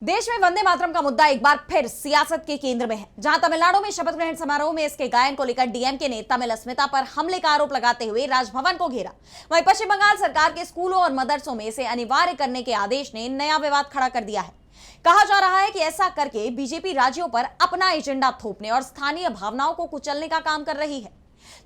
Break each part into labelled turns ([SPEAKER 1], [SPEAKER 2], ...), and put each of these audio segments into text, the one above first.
[SPEAKER 1] देश में वंदे मातरम का मुद्दा एक बार फिर सियासत के केंद्र में है। जहां तमिलनाडु में शपथ ग्रहण समारोह में इसके गायन को लेकर डीएमके ने तमिल अस्मिता पर हमले का आरोप लगाते हुए राजभवन को घेरा। वहीं पश्चिम बंगाल सरकार के स्कूलों और मदरसों में इसे अनिवार्य करने के आदेश ने नया विवाद खड़ा कर दिया है। कहा जा रहा है कि ऐसा करके बीजेपी राज्यों पर अपना एजेंडा थोपने और स्थानीय भावनाओं को कुचलने का काम कर रही है।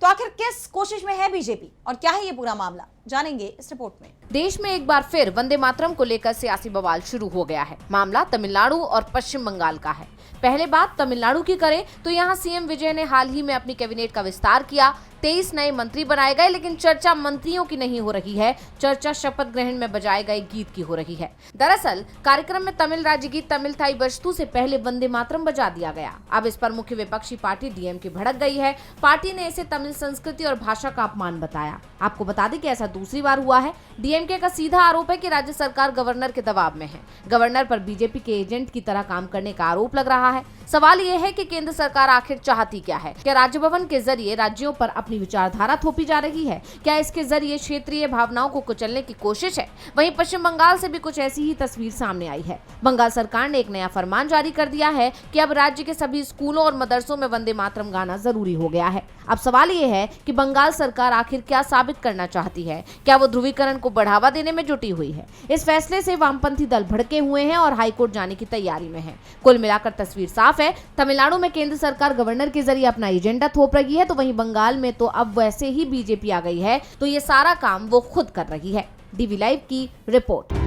[SPEAKER 1] तो आखिर किस कोशिश में है बीजेपी और क्या है ये पूरा मामला, जानेंगे इस रिपोर्ट में।
[SPEAKER 2] देश में एक बार फिर वंदे मातरम को लेकर सियासी बवाल शुरू हो गया है। मामला तमिलनाडु और पश्चिम बंगाल का है। पहले बात तमिलनाडु की करें तो यहाँ सीएम विजय ने हाल ही में अपनी कैबिनेट का विस्तार किया। 23 नए मंत्री बनाए गए, लेकिन चर्चा मंत्रियों की नहीं हो रही है, चर्चा शपथ ग्रहण में बजाए गए गीत की हो रही है। दरअसल कार्यक्रम में तमिल राज्य गीत तमिल थाई बजतू से पहले वंदे मातरम बजा दिया गया। अब इस पर मुख्य विपक्षी पार्टी डीएमके भड़क गई है। पार्टी ने इसे तमिल संस्कृति और भाषा का अपमान बताया। आपको बता दें कि ऐसा दूसरी बार हुआ है। डीएमके का सीधा आरोप है कि राज्य सरकार गवर्नर के दबाव में है। गवर्नर पर बीजेपी के एजेंट की तरह काम करने का आरोप लग रहा है। सवाल ये है कि केंद्र सरकार आखिर चाहती क्या है? क्या राजभवन के जरिए राज्यों पर अपनी विचारधारा थोपी जा रही है? क्या इसके जरिए क्षेत्रीय भावनाओं को कुचलने की कोशिश है? वहीं पश्चिम बंगाल से भी कुछ ऐसी ही तस्वीर सामने आई है। बंगाल सरकार ने एक नया फरमान जारी कर दिया है कि अब राज्य के सभी स्कूलों और मदरसों में वंदे मातरम गाना जरूरी हो गया है। अब सवाल ये है कि बंगाल सरकार आखिर क्या साबित करना चाहती है? क्या वो ध्रुवीकरण को बढ़ावा देने में जुटी हुई है? इस फैसले से वामपंथी दल भड़के हुए हैं और हाईकोर्ट जाने की तैयारी में है। कुल मिलाकर तस्वीर साफ है। तमिलनाडु में केंद्र सरकार गवर्नर के जरिए अपना एजेंडा थोप रही है, तो वहीं बंगाल में तो अब वैसे ही बीजेपी आ गई है, तो ये सारा काम वो खुद कर रही है। डीवी लाइव की रिपोर्ट।